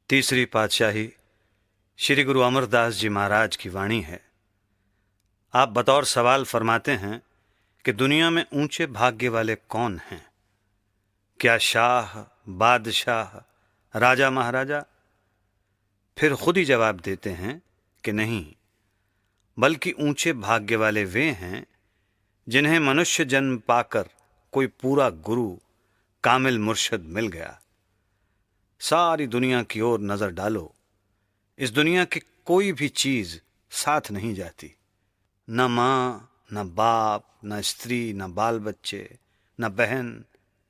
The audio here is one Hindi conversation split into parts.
तीसरी पातशाही श्री गुरु अमरदास जी महाराज की वाणी है। आप बतौर सवाल फरमाते हैं कि दुनिया में ऊंचे भाग्य वाले कौन हैं? क्या शाह, बादशाह, राजा महाराजा? फिर खुद ही जवाब देते हैं कि नहीं, बल्कि ऊंचे भाग्य वाले वे हैं जिन्हें मनुष्य जन्म पाकर कोई पूरा गुरु, कामिल मुर्शिद मिल गया। सारी दुनिया की ओर नजर डालो, इस दुनिया की कोई भी चीज साथ नहीं जाती। न माँ, न बाप, न स्त्री, न बाल बच्चे, न बहन,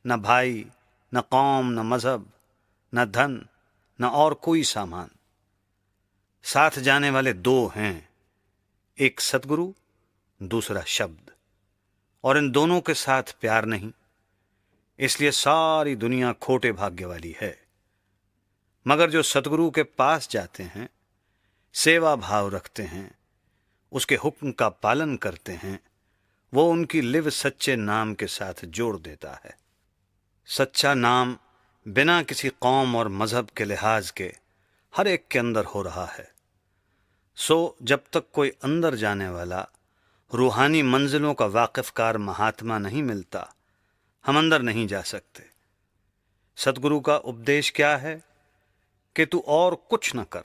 न भाई, न कौम, न मजहब, न धन, न और कोई सामान। साथ जाने वाले दो हैं, एक सतगुरु, दूसरा शब्द, और इन दोनों के साथ प्यार नहीं। इसलिए सारी दुनिया खोटे भाग्य वाली है। मगर जो सतगुरु के पास जाते हैं, सेवा भाव रखते हैं, उसके हुक्म का पालन करते हैं, वो उनकी लिव सच्चे नाम के साथ जोड़ देता है। सच्चा नाम बिना किसी कौम और मजहब के लिहाज के हर एक के अंदर हो रहा है। सो जब तक कोई अंदर जाने वाला रूहानी मंजिलों का वाकिफकार महात्मा नहीं मिलता, हम अंदर नहीं जा सकते। सतगुरु का उपदेश क्या है कि तू और कुछ न कर,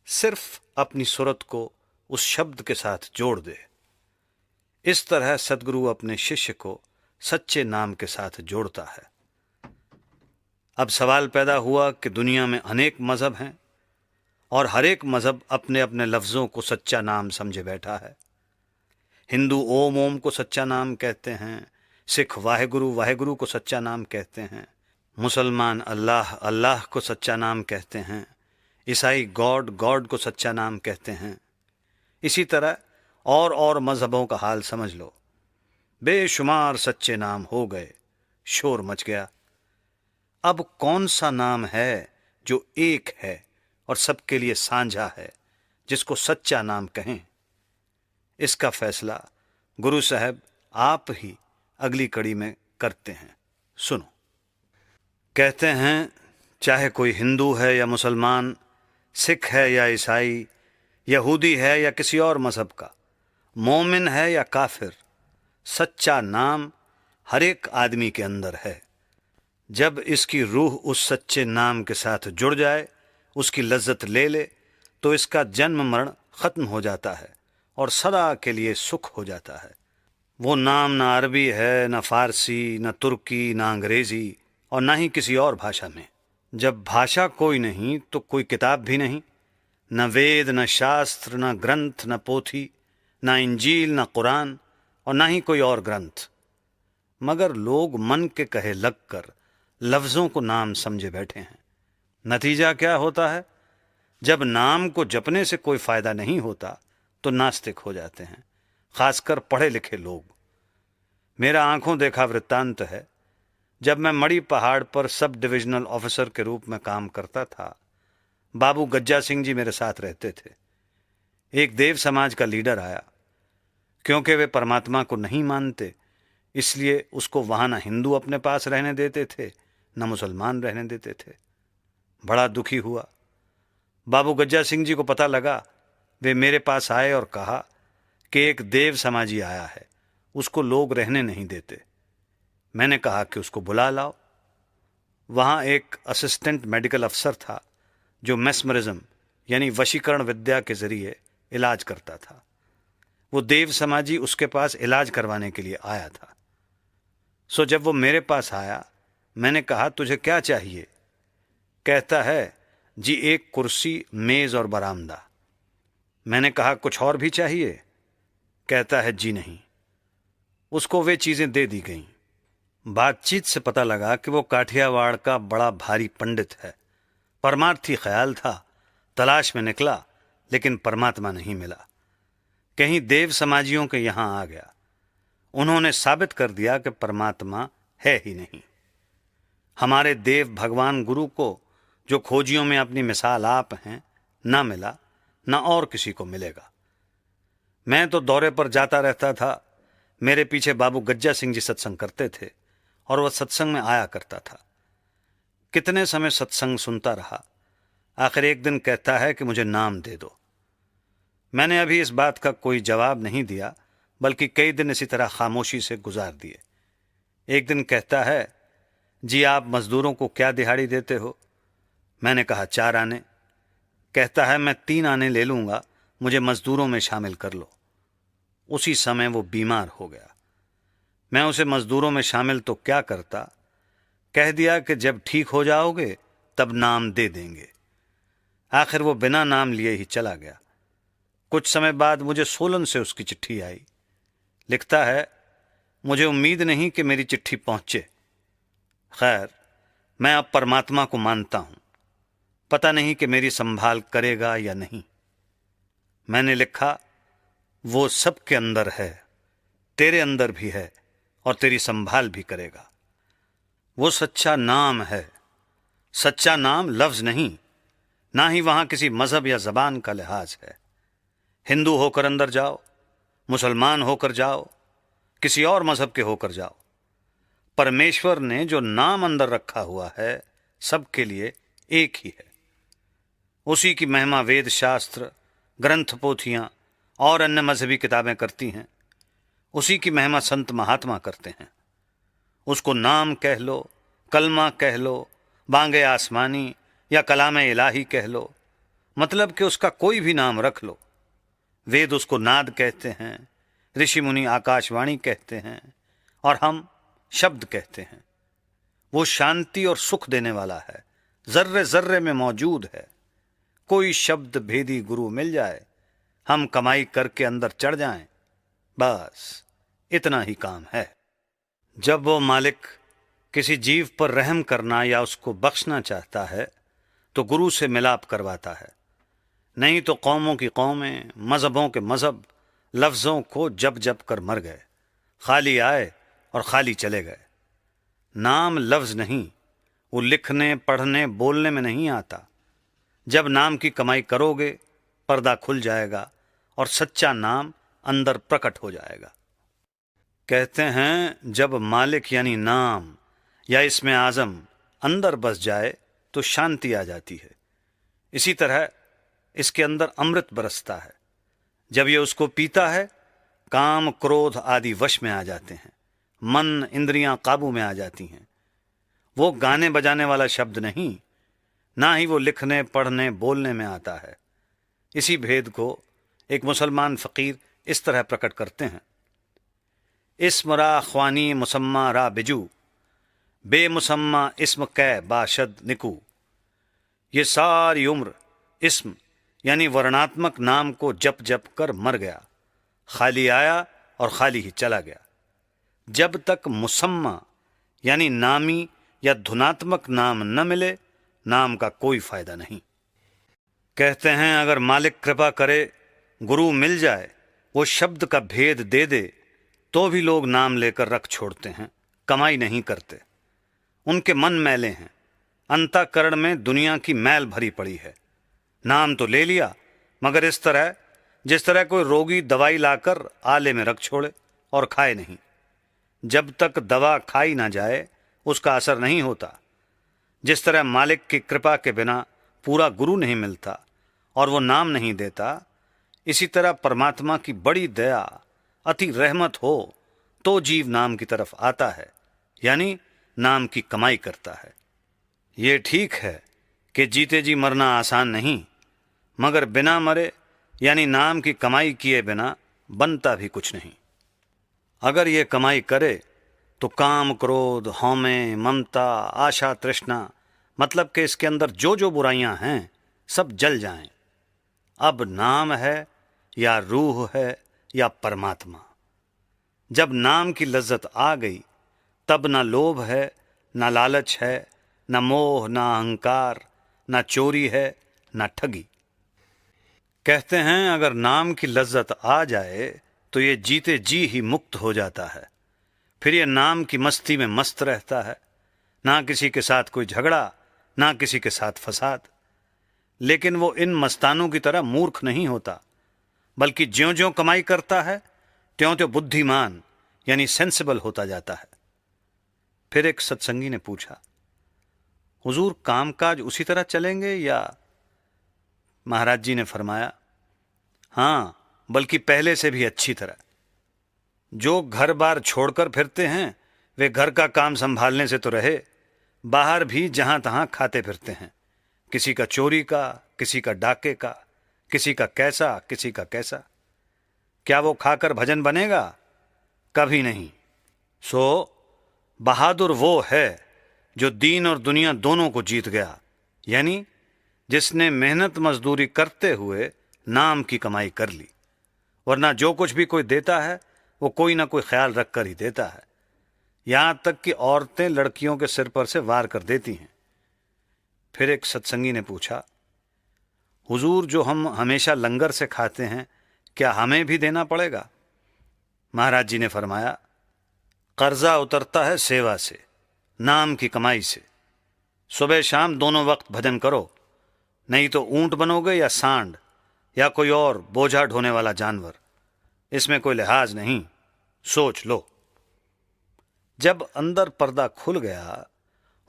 सिर्फ अपनी सूरत को उस शब्द के साथ जोड़ दे। इस तरह सतगुरु अपने शिष्य को सच्चे नाम के साथ जोड़ता है। अब सवाल पैदा हुआ कि दुनिया में अनेक मजहब हैं और हर एक मजहब अपने अपने लफ्ज़ों को सच्चा नाम समझे बैठा है। हिंदू ओम ओम को सच्चा नाम कहते हैं, सिख वाहेगुरु वाहेगुरु को सच्चा नाम कहते हैं, मुसलमान अल्लाह अल्लाह को सच्चा नाम कहते हैं, ईसाई गॉड गॉड को सच्चा नाम कहते हैं। इसी तरह और मजहबों का हाल समझ लो। बेशुमार सच्चे नाम हो गए, शोर मच गया। अब कौन सा नाम है जो एक है और सबके लिए साझा है, जिसको सच्चा नाम कहें? इसका फैसला गुरु साहब आप ही अगली कड़ी में करते हैं। सुनो। कहते हैं, चाहे कोई हिंदू है या मुसलमान, सिख है या ईसाई, यहूदी है या किसी और मजहब का, मोमिन है या काफिर, सच्चा नाम हर एक आदमी के अंदर है। जब इसकी रूह उस सच्चे नाम के साथ जुड़ जाए, उसकी लज्जत ले ले, तो इसका जन्म मरण खत्म हो जाता है और सदा के लिए सुख हो जाता है। वो नाम ना अरबी है, ना फारसी, ना तुर्की, ना अंग्रेजी और ना ही किसी और भाषा में। जब भाषा कोई नहीं तो कोई किताब भी नहीं, न वेद, न शास्त्र, न ग्रंथ, न पोथी, न इंजील, न कुरान और ना ही कोई और ग्रंथ। मगर लोग मन के कहे लगकर लफ्ज़ों को नाम समझे बैठे हैं। नतीजा क्या होता है? जब नाम को जपने से कोई फायदा नहीं होता तो नास्तिक हो जाते हैं, खासकर पढ़े लिखे लोग। मेरा आंखों देखा वृत्तांत है। जब मैं मड़ी पहाड़ पर सब डिविजनल ऑफिसर के रूप में काम करता था, बाबू गज्जा सिंह जी मेरे साथ रहते थे। एक देव समाज का लीडर आया। क्योंकि वे परमात्मा को नहीं मानते, इसलिए उसको वहां ना हिंदू अपने पास रहने देते थे, न मुसलमान रहने देते थे। बड़ा दुखी हुआ। बाबू गज्जा सिंह जी को पता लगा। वे मेरे पास आए और कहा कि एक देव समाजी आया है, उसको लोग रहने नहीं देते। मैंने कहा कि उसको बुला लाओ। वहाँ एक असिस्टेंट मेडिकल अफसर था जो मेस्मरिज्म यानी वशीकरण विद्या के जरिए इलाज करता था। वो देव समाजी उसके पास इलाज करवाने के लिए आया था। सो जब वो मेरे पास आया, मैंने कहा, तुझे क्या चाहिए? कहता है, जी एक कुर्सी, मेज और बरामदा। मैंने कहा, कुछ और भी चाहिए? कहता है, जी नहीं। उसको वे चीजें दे दी गईं। बातचीत से पता लगा कि वो काठियावाड़ का बड़ा भारी पंडित है। परमार्थी ख्याल था। तलाश में निकला, लेकिन परमात्मा नहीं मिला। कहीं देव समाजियों के यहां आ गया। उन्होंने साबित कर दिया कि परमात्मा है ही नहीं। हमारे देव भगवान गुरु को, जो खोजियों में अपनी मिसाल आप हैं, ना मिला, ना और किसी को मिलेगा। मैं तो दौरे पर जाता रहता था। मेरे पीछे बाबू गज्जा सिंह जी सत्संग करते थे और वह सत्संग में आया करता था। कितने समय सत्संग सुनता रहा। आखिर एक दिन कहता है कि मुझे नाम दे दो। मैंने अभी इस बात का कोई जवाब नहीं दिया, बल्कि कई दिन इसी तरह खामोशी से गुजार दिए। एक दिन कहता है, जी आप मजदूरों को क्या दिहाड़ी देते हो? मैंने कहा 4 आने। कहता है, मैं 3 आने ले लूंगा, मुझे मजदूरों में शामिल कर लो। उसी समय वो बीमार हो गया। मैं उसे मजदूरों में शामिल तो क्या करता, कह दिया कि जब ठीक हो जाओगे तब नाम दे देंगे। आखिर वो बिना नाम लिए ही चला गया। कुछ समय बाद मुझे सोलन से उसकी चिट्ठी आई। लिखता है, मुझे उम्मीद नहीं कि मेरी चिट्ठी पहुंचे। खैर, मैं अब परमात्मा को मानता हूं, पता नहीं कि मेरी संभाल करेगा या नहीं। मैंने लिखा, वो सबके अंदर है, तेरे अंदर भी है और तेरी संभाल भी करेगा। वो सच्चा नाम है। सच्चा नाम लफ्ज नहीं, ना ही वहां किसी मजहब या जबान का लिहाज है। हिंदू होकर अंदर जाओ, मुसलमान होकर जाओ, किसी और मजहब के होकर जाओ, परमेश्वर ने जो नाम अंदर रखा हुआ है सबके लिए एक ही है। उसी की महिमा वेद शास्त्र, ग्रंथ पोथियां और अन्य मजहबी किताबें करती हैं। उसी की महिमा संत महात्मा करते हैं। उसको नाम कह लो, कलमा कह लो, बांगे आसमानी या कलाम इलाही कह लो, मतलब कि उसका कोई भी नाम रख लो। वेद उसको नाद कहते हैं, ऋषि मुनि आकाशवाणी कहते हैं और हम शब्द कहते हैं। वो शांति और सुख देने वाला है, जर्रे जर्रे में मौजूद है। कोई शब्द भेदी गुरु मिल जाए, हम कमाई करके अंदर चढ़ जाएं, बस इतना ही काम है। जब वो मालिक किसी जीव पर रहम करना या उसको बख्शना चाहता है तो गुरु से मिलाप करवाता है, नहीं तो कौमों की कौमें, मजहबों के मजहब लफ्ज़ों को जब जब कर मर गए, खाली आए और खाली चले गए। नाम लफ्ज़ नहीं, वो लिखने पढ़ने बोलने में नहीं आता। जब नाम की कमाई करोगे पर्दा खुल जाएगा और सच्चा नाम अंदर प्रकट हो जाएगा। कहते हैं, जब मालिक यानी नाम या इसमें आज़म अंदर बस जाए तो शांति आ जाती है। इसी तरह इसके अंदर अमृत बरसता है। जब ये उसको पीता है, काम क्रोध आदि वश में आ जाते हैं, मन इंद्रियां काबू में आ जाती हैं। वो गाने बजाने वाला शब्द नहीं, ना ही वो लिखने पढ़ने बोलने में आता है। इसी भेद को एक मुसलमान फ़कीर इस तरह प्रकट करते हैं, इस्म रा ख्वानी मुसम्मा रा बिजू, बेमुसम्मा इस्म कै बाशद निकू। ये सारी उम्र इस्म यानी वर्णात्मक नाम को जप जप कर मर गया, खाली आया और खाली ही चला गया। जब तक मुसम्मा यानी नामी या धुनात्मक नाम न मिले, नाम का कोई फायदा नहीं। कहते हैं, अगर मालिक कृपा करे, गुरु मिल जाए, वो शब्द का भेद दे दे, तो भी लोग नाम लेकर रख छोड़ते हैं, कमाई नहीं करते। उनके मन मैले हैं, अंतःकरण में दुनिया की मैल भरी पड़ी है। नाम तो ले लिया, मगर इस तरह जिस तरह कोई रोगी दवाई लाकर आले में रख छोड़े और खाए नहीं। जब तक दवा खाई ना जाए उसका असर नहीं होता। जिस तरह मालिक की कृपा के बिना पूरा गुरु नहीं मिलता और वो नाम नहीं देता, इसी तरह परमात्मा की बड़ी दया, अति रहमत हो तो जीव नाम की तरफ आता है, यानी नाम की कमाई करता है। ये ठीक है कि जीते जी मरना आसान नहीं, मगर बिना मरे यानी नाम की कमाई किए बिना बनता भी कुछ नहीं। अगर ये कमाई करे तो काम क्रोध हौमे ममता आशा तृष्णा, मतलब कि इसके अंदर जो जो बुराइयां हैं सब जल जाएं। अब नाम है या रूह है या परमात्मा। जब नाम की लज्जत आ गई तब ना लोभ है, ना लालच है, ना मोह, ना अहंकार, ना चोरी है, ना ठगी। कहते हैं, अगर नाम की लज्जत आ जाए तो ये जीते जी ही मुक्त हो जाता है। फिर ये नाम की मस्ती में मस्त रहता है, ना किसी के साथ कोई झगड़ा, ना किसी के साथ फसाद। लेकिन वो इन मस्तानों की तरह मूर्ख नहीं होता, बल्कि ज्यों ज्यों कमाई करता है त्यों त्यों बुद्धिमान यानी सेंसिबल होता जाता है। फिर एक सत्संगी ने पूछा, हुजूर कामकाज उसी तरह चलेंगे या महाराज जी ने फरमाया, हाँ, बल्कि पहले से भी अच्छी तरह। जो घर बार छोड़कर फिरते हैं वे घर का काम संभालने से तो रहे, बाहर भी जहां तहां खाते फिरते हैं। किसी का चोरी का, किसी का डाके का, किसी का कैसा, किसी का कैसा। क्या वो खाकर भजन बनेगा? कभी नहीं। सो बहादुर वो है जो दीन और दुनिया दोनों को जीत गया, यानी जिसने मेहनत मजदूरी करते हुए नाम की कमाई कर ली। वरना जो कुछ भी कोई देता है वो कोई ना कोई ख्याल रख कर ही देता है। यहां तक कि औरतें लड़कियों के सिर पर से वार कर देती हैं। फिर एक सत्संगी ने पूछा, हुजूर, जो हम हमेशा लंगर से खाते हैं, क्या हमें भी देना पड़ेगा? महाराज जी ने फरमाया, कर्जा उतरता है सेवा से, नाम की कमाई से। सुबह शाम दोनों वक्त भजन करो, नहीं तो ऊंट बनोगे या सांड या कोई और बोझा ढोने वाला जानवर। इसमें कोई लिहाज नहीं, सोच लो। जब अंदर पर्दा खुल गया,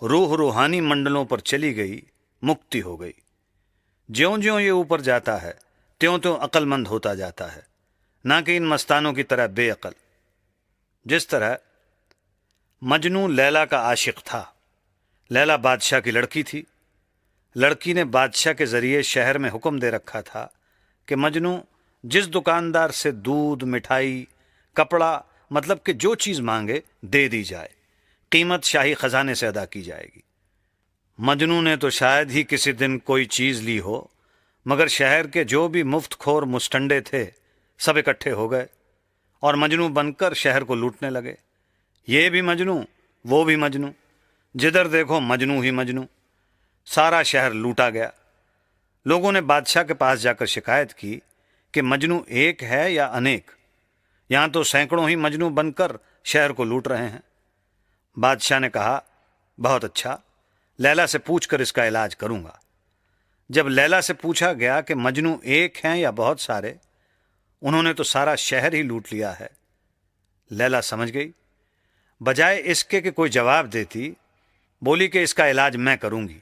रूह रूहानी मंडलों पर चली गई, मुक्ति हो गई। ज्यों ज्यों ये ऊपर जाता है त्यों त्यों अक्लमंद होता जाता है, ना कि इन मस्तानों की तरह बेअकल। जिस तरह मजनू लैला का आशिक था। लैला बादशाह की लड़की थी। लड़की ने बादशाह के जरिए शहर में हुक्म दे रखा था कि मजनू जिस दुकानदार से दूध, मिठाई, कपड़ा, मतलब कि जो चीज मांगे दे दी जाए, कीमत शाही खजाने से अदा की जाएगी। मजनू ने तो शायद ही किसी दिन कोई चीज ली हो, मगर शहर के जो भी मुफ्तखोर मुस्टंडे थे सब इकट्ठे हो गए और मजनू बनकर शहर को लूटने लगे। ये भी मजनू, वो भी मजनू, जिधर देखो मजनू ही मजनू। सारा शहर लूटा गया। लोगों ने बादशाह के पास जाकर शिकायत की कि मजनू एक है या अनेक, यहां तो सैकड़ों ही मजनू बनकर शहर को लूट रहे हैं। बादशाह ने कहा, बहुत अच्छा, लैला से पूछकर इसका इलाज करूंगा। जब लैला से पूछा गया कि मजनू एक हैं या बहुत सारे, उन्होंने तो सारा शहर ही लूट लिया है। लैला समझ गई। बजाय इसके कि कोई जवाब देती, बोली कि इसका इलाज मैं करूंगी।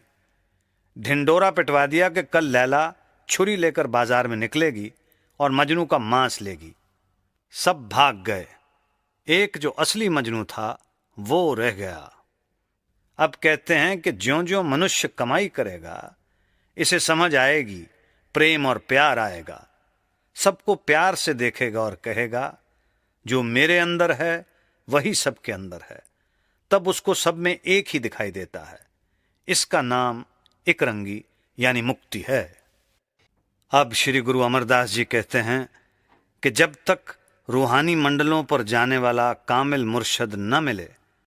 ढिंडोरा पिटवा दिया कि कल लैला छुरी लेकर बाजार में निकलेगी और मजनू का मांस लेगी। सब भाग गए। एक जो असली मजनू था वो रह गया। अब कहते हैं कि ज्यों ज्यों मनुष्य कमाई करेगा, इसे समझ आएगी, प्रेम और प्यार आएगा। सबको प्यार से देखेगा और कहेगा, जो मेरे अंदर है वही सबके अंदर है। तब उसको सब में एक ही दिखाई देता है। इसका नाम एकरंगी यानी मुक्ति है। अब श्री गुरु अमरदास जी कहते हैं कि जब तक रूहानी मंडलों पर जाने वाला कामिल मुर्शद न मिले,